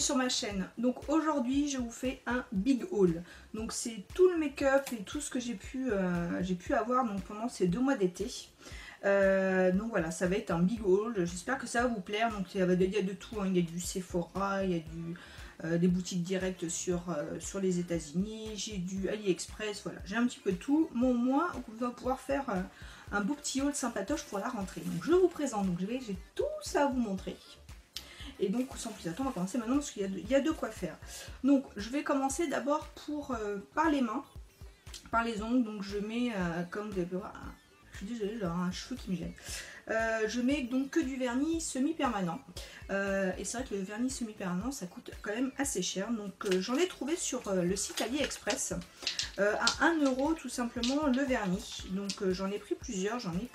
sur ma chaîne. Donc aujourd'hui je vous fais un big haul. Donc c'est tout le make-up et tout ce que j'ai pu avoir donc, pendant ces 2 mois d'été. Donc voilà, ça va être un big haul. J'espère que ça va vous plaire. Donc il y a de tout, hein. Il y a du Sephora, il y a des boutiques directes sur les États-Unis, j'ai du AliExpress, voilà, j'ai un petit peu de tout. Bon, moi, on va pouvoir faire un beau petit haul sympatoche pour la rentrée. Donc je vous présente, donc j'ai tout ça à vous montrer. Et donc sans plus attendre, on va commencer maintenant parce qu'il y a de quoi faire. Donc je vais commencer d'abord par les mains, par les ongles. Donc je mets, comme vous avez pu voir, je suis désolée, j'ai un cheveu qui me gêne. Je mets donc que du vernis semi-permanent. Et c'est vrai que le vernis semi-permanent ça coûte quand même assez cher. Donc j'en ai trouvé sur le site AliExpress à 1 € tout simplement le vernis. Donc j'en ai pris plusieurs, j'en ai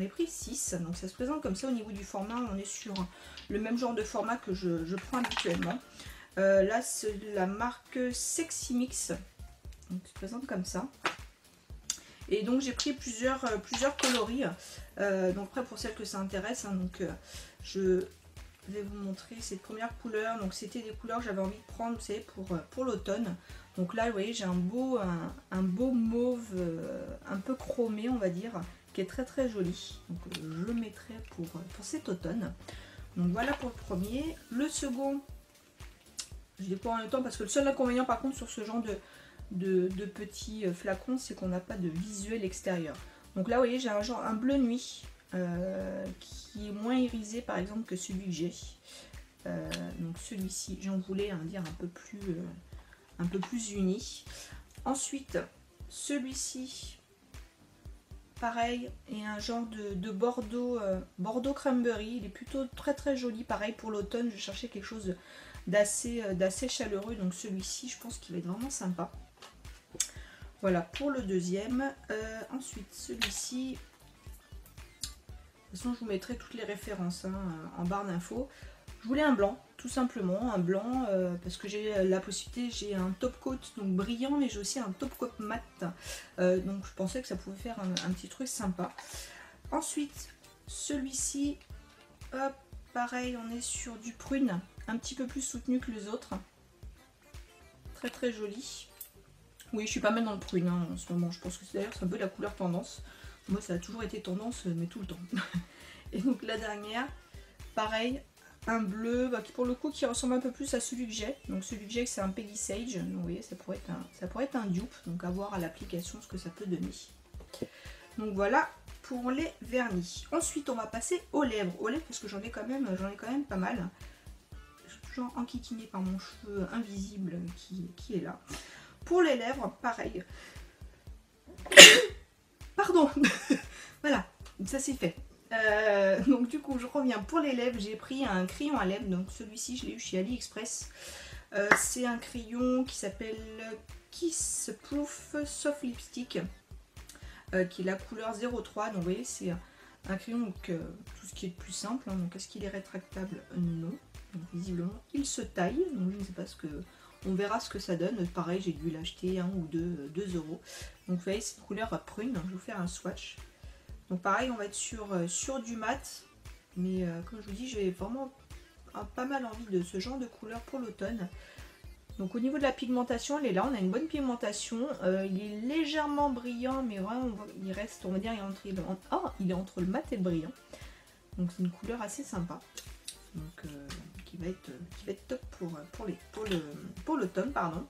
pris 6. Donc ça se présente comme ça au niveau du format. On est sur le même genre de format que je prends habituellement. Là c'est la marque Sexy Mix. Donc ça se présente comme ça. Et donc j'ai pris plusieurs coloris. Donc après pour celles que ça intéresse, hein, donc je vais vous montrer cette première couleur. Donc c'était des couleurs que j'avais envie de prendre, vous savez, pour l'automne. Donc là vous voyez j'ai un beau mauve un peu chromé on va dire, qui est très joli. Donc je le mettrai pour cet automne. Donc voilà pour le premier. Le second, je l'ai pas en même temps parce que le seul inconvénient par contre sur ce genre de petits flacons, c'est qu'on n'a pas de visuel extérieur. Donc là vous voyez j'ai un bleu nuit qui est moins irisé par exemple que celui que j'ai. Donc celui-ci j'en voulais dire un peu plus uni. Ensuite celui-ci pareil, et un genre de Bordeaux Cranberry. Il est plutôt très joli. Pareil pour l'automne, je cherchais quelque chose d'assez chaleureux. Donc celui-ci je pense qu'il va être vraiment sympa. Voilà pour le deuxième. Ensuite celui-ci, de toute façon je vous mettrai toutes les références en barre d'infos. Je voulais un blanc, tout simplement, un blanc parce que j'ai la possibilité, j'ai un top coat donc brillant, mais j'ai aussi un top coat mat. Donc je pensais que ça pouvait faire un petit truc sympa. Ensuite celui-ci, hop, pareil, on est sur du prune, un petit peu plus soutenu que les autres. Très joli. Oui, je suis pas mal dans le prune en ce moment. Je pense que d'ailleurs c'est un peu la couleur tendance. Moi ça a toujours été tendance, mais tout le temps. Et donc la dernière, pareil, un bleu qui pour le coup qui ressemble un peu plus à celui que j'ai. Donc celui que j'ai c'est un Peggy Sage. Donc vous voyez ça pourrait être un dupe. Donc à voir à l'application ce que ça peut donner. Donc voilà pour les vernis. Ensuite on va passer aux lèvres. Aux lèvres parce que j'en ai quand même pas mal. Je suis toujours enquiquinée par mon cheveu invisible qui est là. Pour les lèvres, pareil. Pardon. Voilà, ça c'est fait. Donc du coup je reviens pour les lèvres. J'ai pris un crayon à lèvres. Donc celui-ci je l'ai eu chez AliExpress. C'est un crayon qui s'appelle Kiss Proof Soft Lipstick, qui est la couleur 03. Donc vous voyez c'est un crayon tout ce qui est de plus simple. Hein. Donc est-ce qu'il est rétractable? Non. Donc visiblement il se taille. Donc je ne sais pas ce que... On verra ce que ça donne. Pareil, j'ai dû l'acheter 1 ou 2 €. Donc vous voyez, cette couleur prune. Je vais vous faire un swatch. Donc pareil, on va être sur du mat. Mais comme je vous dis, j'ai vraiment pas mal envie de ce genre de couleur pour l'automne. Donc au niveau de la pigmentation, elle est là. On a une bonne pigmentation. Il est légèrement brillant, mais vraiment, il reste, on va dire, il est entre le mat et le brillant. Donc c'est une couleur assez sympa. Donc qui va être top pour l'automne, pardon.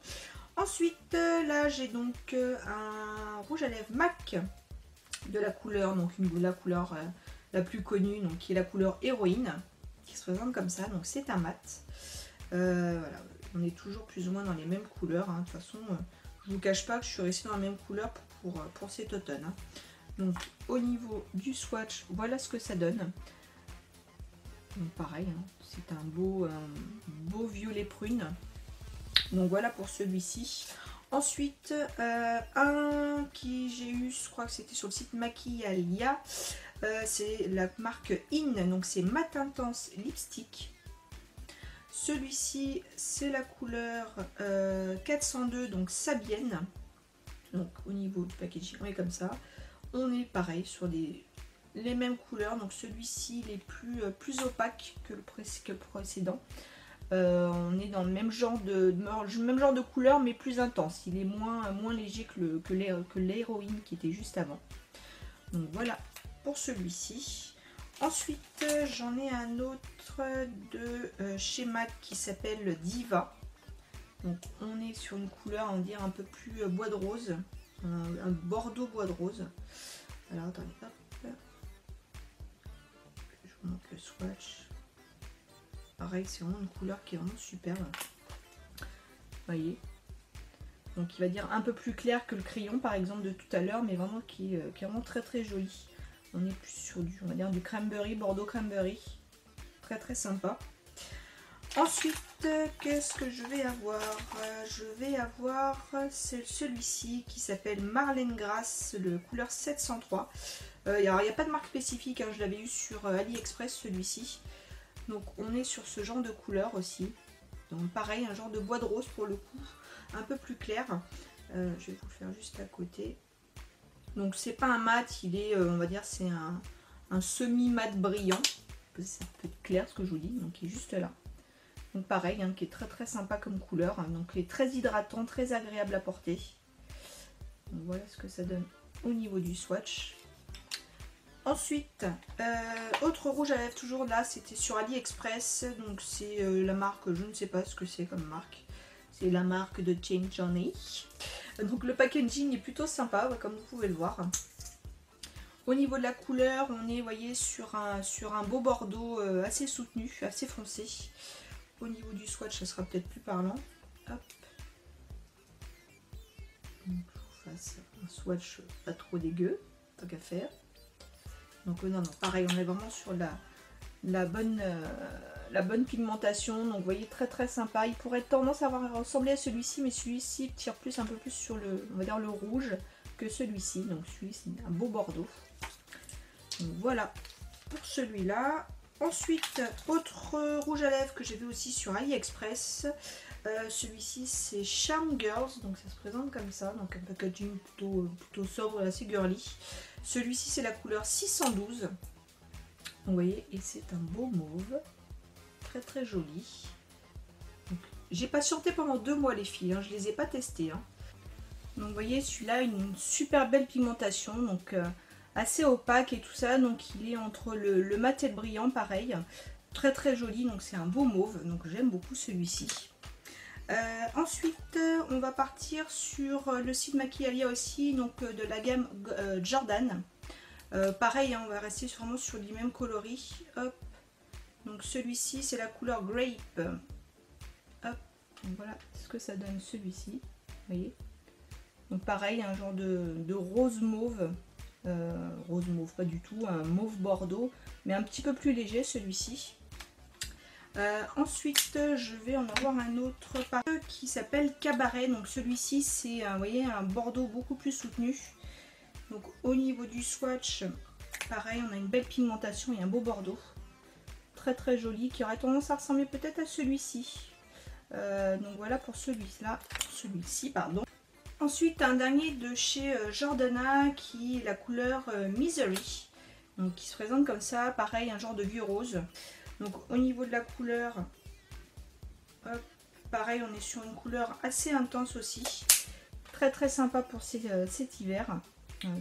Ensuite là j'ai donc un rouge à lèvres MAC de la couleur, donc la couleur la plus connue, donc qui est la couleur héroïne, qui se présente comme ça. Donc c'est un mat. Voilà, on est toujours plus ou moins dans les mêmes couleurs. Hein. De toute façon, je vous cache pas que je suis restée dans la même couleur pour cet automne. Hein. Donc au niveau du swatch, voilà ce que ça donne. Donc pareil, hein, c'est un beau violet prune. Donc voilà pour celui-ci. Ensuite, un qui j'ai eu, je crois que c'était sur le site Maquillalia, c'est la marque In, donc c'est Mat Intense Lipstick. Celui-ci, c'est la couleur 402, donc Sabienne. Donc au niveau du packaging, on est comme ça. On est pareil sur les mêmes couleurs. Donc celui-ci il est plus opaque que le précédent. On est dans le même genre de couleur mais plus intense. Il est moins léger que l'héroïne qui était juste avant. Donc voilà pour celui-ci. Ensuite j'en ai un autre de chez MAC qui s'appelle Diva. Donc on est sur une couleur, on va dire un peu plus bois de rose, un bordeaux bois de rose. Alors attendez, hop, je vous montre le swatch. Pareil, c'est vraiment une couleur qui est vraiment superbe. Vous voyez. Donc il va dire un peu plus clair que le crayon par exemple de tout à l'heure, mais vraiment qui est vraiment très très joli. On est plus sur on va dire du cranberry, bordeaux cranberry. Très très sympa. Ensuite, qu'est-ce que je vais avoir? Je vais avoir celui-ci qui s'appelle Marlène Grasse, le couleur 703. Alors il n'y a pas de marque spécifique, hein, je l'avais eu sur AliExpress celui-ci. Donc on est sur ce genre de couleur aussi. Donc pareil, un genre de bois de rose pour le coup, un peu plus clair. Je vais vous le faire juste à côté. Donc c'est pas un mat, il est, on va dire, c'est un semi-mat brillant. Ça peut être clair ce que je vous dis, donc il est juste là. Donc pareil, hein, qui est très très sympa comme couleur. Donc il est très hydratant, très agréable à porter. Donc, voilà ce que ça donne au niveau du swatch. Ensuite, autre rouge à lèvres, toujours là, c'était sur AliExpress. Donc c'est la marque, je ne sais pas ce que c'est comme marque. C'est la marque de Change Journey. Donc le packaging est plutôt sympa, comme vous pouvez le voir. Au niveau de la couleur, on est, vous voyez, sur un beau bordeaux assez soutenu, assez foncé. Au niveau du swatch, ça sera peut-être plus parlant. Hop. Donc, je vous fasse un swatch pas trop dégueu, tant qu'à faire. Donc non, pareil, on est vraiment sur la bonne pigmentation. Donc vous voyez, très très sympa. Il pourrait tendance à ressembler à celui-ci, mais celui-ci tire un peu plus sur on va dire le rouge que celui-ci. Donc celui-ci, un beau bordeaux. Donc voilà pour celui-là. Ensuite, autre rouge à lèvres que j'ai vu aussi sur AliExpress. Celui-ci c'est Charm Girls, donc ça se présente comme ça, donc un packaging plutôt sobre et assez girly. Celui-ci c'est la couleur 612. Vous voyez, et c'est un beau mauve, très très joli. J'ai patienté pendant 2 mois les filles, hein, je les ai pas testés. Hein. Donc vous voyez, celui-là une super belle pigmentation, donc assez opaque et tout ça, donc il est entre le mat et le brillant, pareil, très très joli, donc c'est un beau mauve, donc j'aime beaucoup celui-ci. Ensuite on va partir sur le site Maquialia aussi, donc de la gamme Jordan. Pareil, hein, on va rester vraiment sur les mêmes coloris. Hop. Donc celui-ci c'est la couleur grape. Hop. Donc voilà ce que ça donne celui-ci, vous voyez. Donc pareil, un genre de rose mauve. Rose mauve pas du tout, un mauve bordeaux, mais un petit peu plus léger celui-ci. Ensuite je vais en avoir un autre qui s'appelle Cabaret. Donc celui-ci c'est vous voyez, un bordeaux beaucoup plus soutenu. Donc au niveau du swatch, pareil, on a une belle pigmentation et un beau bordeaux. Très très joli, qui aurait tendance à ressembler peut-être à celui-ci. Donc voilà pour celui-ci, pardon. Ensuite, un dernier de chez Jordana qui est la couleur Misery. Donc qui se présente comme ça, pareil, un genre de vieux rose. Donc au niveau de la couleur, hop, pareil, on est sur une couleur assez intense aussi. Très très sympa pour cet hiver,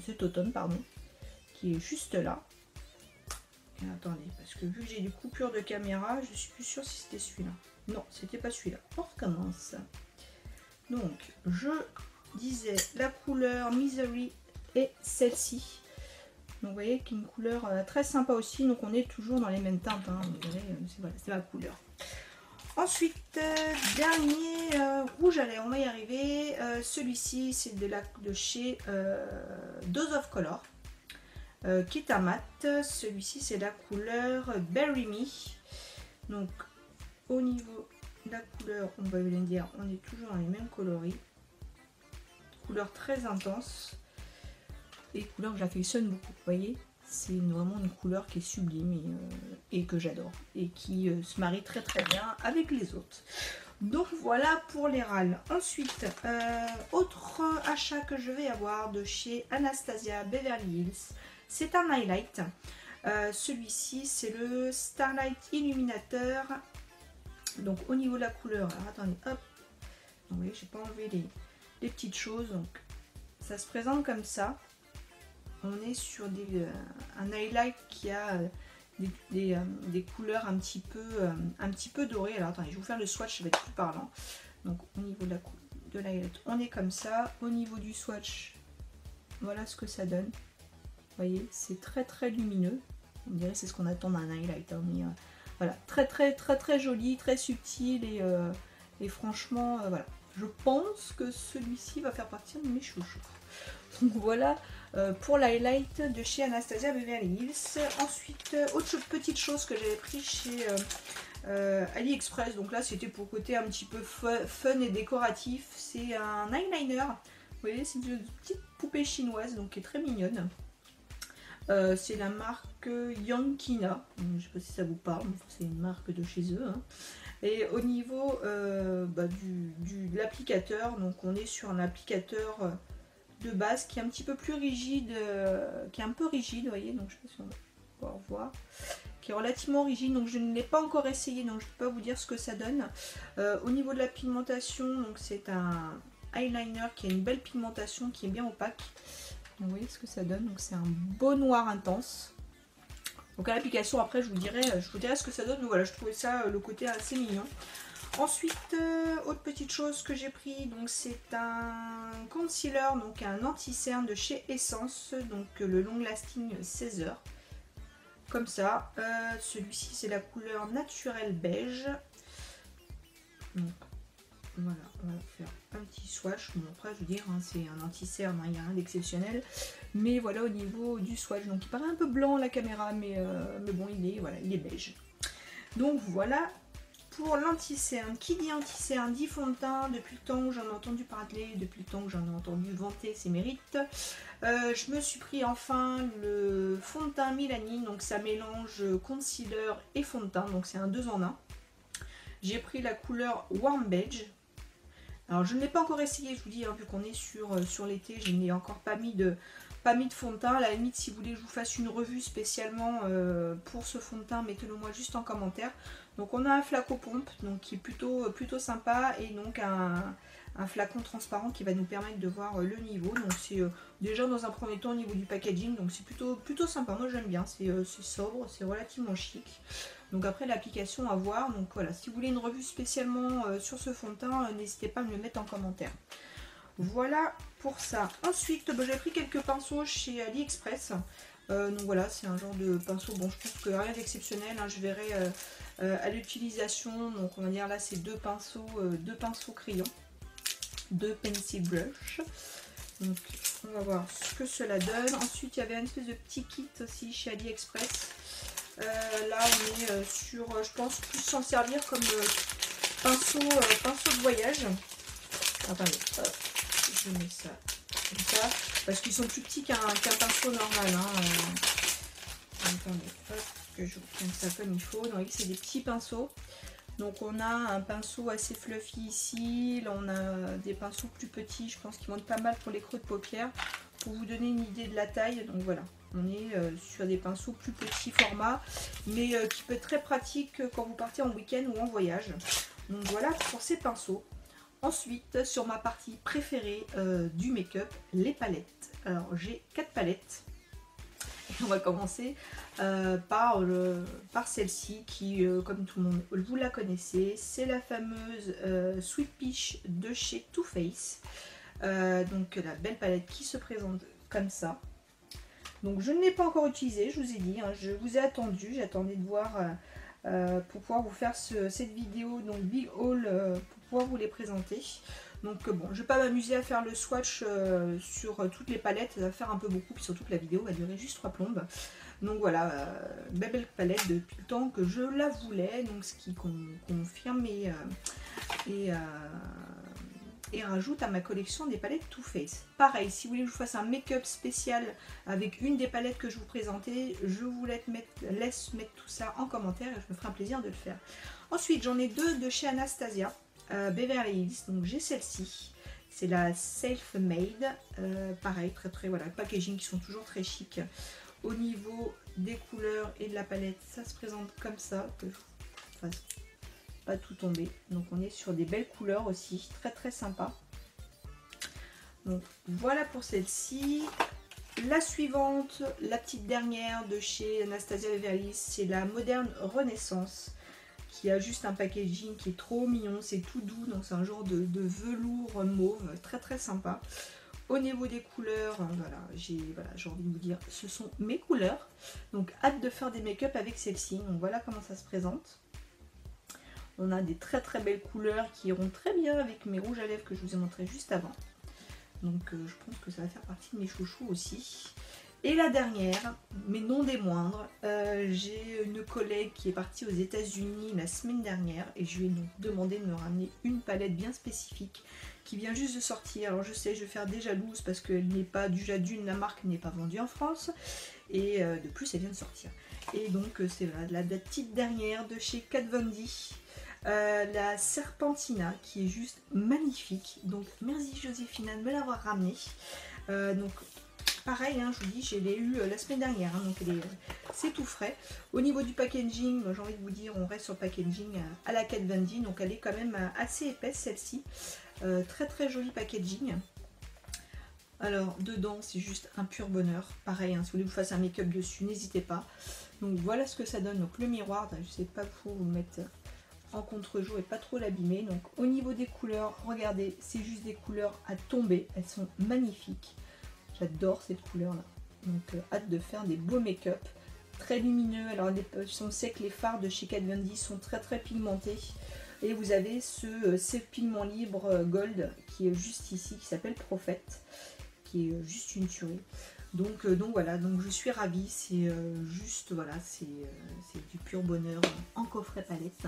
cet automne, pardon, qui est juste là. Et attendez, parce que vu que j'ai des coupures de caméra, je suis plus sûre si c'était celui-là. Non, c'était pas celui-là. On recommence. Donc, je disais la couleur Misery et celle-ci. Donc vous voyez qu'une couleur très sympa aussi. Donc on est toujours dans les mêmes teintes. Hein. Voilà, c'est ma couleur. Ensuite, dernier rouge à lèvres, on va y arriver. Celui-ci, c'est de chez Dose of Color, qui est un mat. Celui-ci, c'est la couleur Berry Me. Donc, au niveau de la couleur, on va bien dire, on est toujours dans les mêmes coloris. Couleur très intense. Et couleur que j'affectionne beaucoup, vous voyez. C'est vraiment une couleur qui est sublime et que j'adore. Et qui se marie très très bien avec les autres. Donc voilà pour les râles. Ensuite, autre achat que je vais avoir de chez Anastasia Beverly Hills. C'est un highlight. Celui-ci, c'est le Starlight Illuminateur Donc au niveau de la couleur, alors attendez, hop, vous voyez, j'ai pas enlevé les petites choses, donc ça se présente comme ça. On est sur un highlight qui a des couleurs un petit peu dorées. Alors attendez, je vais vous faire le swatch, ça va être plus parlant. Donc au niveau de l'highlight, on est comme ça. Au niveau du swatch, voilà ce que ça donne. Vous voyez, c'est très lumineux. On dirait c'est ce qu'on attend d'un highlight, hein, mais voilà, très joli, très subtil et franchement, voilà. Je pense que celui-ci va faire partie de mes chouchous. Donc voilà pour l'highlight de chez Anastasia Beverly Hills. Ensuite, autre petite chose que j'avais pris chez AliExpress. Donc là, c'était pour côté un petit peu fun et décoratif. C'est un eyeliner. Vous voyez, c'est une petite poupée chinoise, donc qui est très mignonne. C'est la marque Yankina. Je ne sais pas si ça vous parle, c'est une marque de chez eux. Hein. Et au niveau de l'applicateur, donc on est sur un applicateur de base qui est un petit peu plus rigide, qui est un peu rigide, vous voyez, donc je ne sais pas si on va pouvoir voir, qui est relativement rigide, donc je ne l'ai pas encore essayé, donc je ne peux pas vous dire ce que ça donne. Au niveau de la pigmentation, donc c'est un eyeliner qui a une belle pigmentation, qui est bien opaque. Donc vous voyez ce que ça donne, donc c'est un beau noir intense. Donc à l'application, après je vous dirai ce que ça donne, mais voilà, je trouvais ça le côté assez mignon. Ensuite, autre petite chose que j'ai pris, donc c'est un concealer, donc un anti-cerne de chez Essence, donc le long lasting 16 heures. Comme ça, celui-ci c'est la couleur naturelle beige. Donc voilà, on va faire un petit swatch. Bon, après je veux dire, hein, c'est un anti-cerne, il n'y a rien d'exceptionnel. Mais voilà au niveau du swatch, donc il paraît un peu blanc à la caméra, mais bon il est beige. Donc voilà. Pour l'anti-cerne, qui dit anti-cerne dit fond de teint. Depuis le temps où j'en ai entendu parler, depuis le temps que j'en ai entendu vanter ses mérites, je me suis pris enfin le fond de teint Milani. Donc ça mélange concealer et fond de teint, donc c'est un 2 en 1. J'ai pris la couleur Warm Beige. Alors je ne l'ai pas encore essayé, je vous dis, hein, vu qu'on est sur l'été, je n'ai encore pas mis de fond de teint. À la limite, si vous voulez que je vous fasse une revue spécialement pour ce fond de teint, mettez-le moi juste en commentaire. Donc on a un flacon pompe, donc qui est plutôt sympa, et donc un flacon transparent qui va nous permettre de voir le niveau. Donc c'est déjà dans un premier temps au niveau du packaging, donc c'est plutôt sympa. Moi j'aime bien, c'est sobre, c'est relativement chic. Donc après l'application à voir. Donc voilà, si vous voulez une revue spécialement sur ce fond de teint, n'hésitez pas à me le mettre en commentaire. Voilà pour ça. Ensuite, j'ai pris quelques pinceaux chez AliExpress. Donc voilà, c'est un genre de pinceau. Bon, je pense que rien d'exceptionnel. Hein, je verrai à l'utilisation. Donc on va dire là, c'est deux pinceaux crayons, deux pencil brush. Donc on va voir ce que cela donne. Ensuite, il y avait une espèce de petit kit aussi chez AliExpress. Là, on est sur, je pense, plus s'en servir comme pinceau de voyage. Attendez, hop, je mets ça comme ça, parce qu'ils sont plus petits qu'un pinceau normal. Hein. Attendez, hop, que je prenne ça comme il faut. Donc, c'est des petits pinceaux. Donc, on a un pinceau assez fluffy ici. Là, on a des pinceaux plus petits, je pense qu'ils vont être pas mal pour les creux de paupières. Pour vous donner une idée de la taille, donc voilà. On est sur des pinceaux plus petits format, mais qui peut être très pratique quand vous partez en week-end ou en voyage. Donc voilà pour ces pinceaux. Ensuite, sur ma partie préférée du make-up, les palettes. Alors j'ai 4 palettes. On va commencer par celle-ci qui, comme tout le monde, vous la connaissez. C'est la fameuse Sweet Peach de chez Too Faced. Donc la belle palette qui se présente comme ça. Donc je ne l'ai pas encore utilisée, je vous ai dit, hein, je vous ai attendu, j'attendais de voir pour pouvoir vous faire cette vidéo, donc Big Haul, pour pouvoir vous les présenter. Donc bon, je ne vais pas m'amuser à faire le swatch sur toutes les palettes, ça va faire un peu beaucoup, puis surtout que la vidéo va durer juste 3 plombes. Donc voilà, belle palette depuis le temps que je la voulais, donc ce qui confirme et rajoute à ma collection des palettes Too Faced. Pareil, si vous voulez que je vous fasse un make-up spécial avec une des palettes que je vous présentais, je vous laisse mettre tout ça en commentaire et je me ferai un plaisir de le faire. Ensuite, j'en ai deux de chez Anastasia Beverly Hills. Donc j'ai celle-ci, c'est la Self-Made. Pareil, très voilà, packaging qui sont toujours très chic. Au niveau des couleurs et de la palette, ça se présente comme ça. pas tout tomber. Donc on est sur des belles couleurs aussi, très très sympa. Donc voilà pour celle-ci. La suivante, la petite dernière de chez Anastasia Beverly, c'est la Moderne Renaissance, qui a juste un packaging qui est trop mignon, c'est tout doux, donc c'est un genre de velours mauve, très très sympa. Au niveau des couleurs, voilà, j'ai envie de vous dire, ce sont mes couleurs. Donc hâte de faire des make-up avec celle-ci. Donc voilà comment ça se présente. On a des très très belles couleurs qui iront très bien avec mes rouges à lèvres que je vous ai montré juste avant. Donc je pense que ça va faire partie de mes chouchous aussi. Et la dernière, mais non des moindres, j'ai une collègue qui est partie aux États-Unis la semaine dernière et je lui ai donc demandé de me ramener une palette bien spécifique qui vient juste de sortir. Alors je sais, je vais faire des jalouses parce qu'elle n'est pas, déjà d'une, la marque n'est pas vendue en France et de plus elle vient de sortir. Et donc c'est voilà, la petite dernière de chez Kat Von D. La Serpentina qui est juste magnifique. Donc merci Joséphina de me l'avoir ramenée. Donc pareil, hein, je vous dis, je l'ai eu la semaine dernière, hein, donc c'est tout frais. Au niveau du packaging, j'ai envie de vous dire, on reste sur le packaging à la Kat Von D, donc elle est quand même assez épaisse celle-ci. Très très joli packaging. Alors dedans c'est juste un pur bonheur. Pareil, hein, si vous voulez que je vous fasse un make-up dessus, n'hésitez pas. Donc voilà ce que ça donne. Donc le miroir, je sais pas pour vous mettre en contre-jour et pas trop l'abîmer. Donc au niveau des couleurs, regardez, c'est juste des couleurs à tomber. Elles sont magnifiques. J'adore cette couleur là. Donc hâte de faire des beaux make-up. Très lumineux. Alors on sait que les fards de chez Kat Von D sont très très pigmentés. Et vous avez ce pigment libre gold qui est juste ici, qui s'appelle Prophète, qui est juste une tuerie. Donc voilà, donc je suis ravie, c'est juste, voilà, c'est du pur bonheur en coffret palette.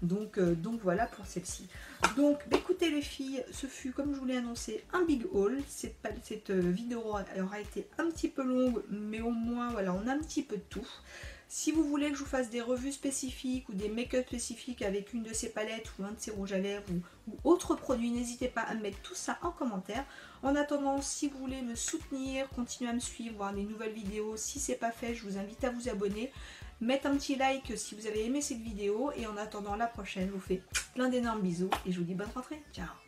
Donc voilà pour celle-ci. Donc écoutez les filles, ce fut comme je vous l'ai annoncé un big haul. Cette vidéo aura été un petit peu longue, mais au moins voilà, on a un petit peu de tout. Si vous voulez que je vous fasse des revues spécifiques ou des make-up spécifiques avec une de ces palettes ou un de ces rouges à lèvres ou autres produits, n'hésitez pas à mettre tout ça en commentaire. En attendant, si vous voulez me soutenir, continuer à me suivre, voir les nouvelles vidéos, si ce n'est pas fait, je vous invite à vous abonner. Mettre un petit like si vous avez aimé cette vidéo. Et en attendant la prochaine, je vous fais plein d'énormes bisous et je vous dis bonne rentrée. Ciao!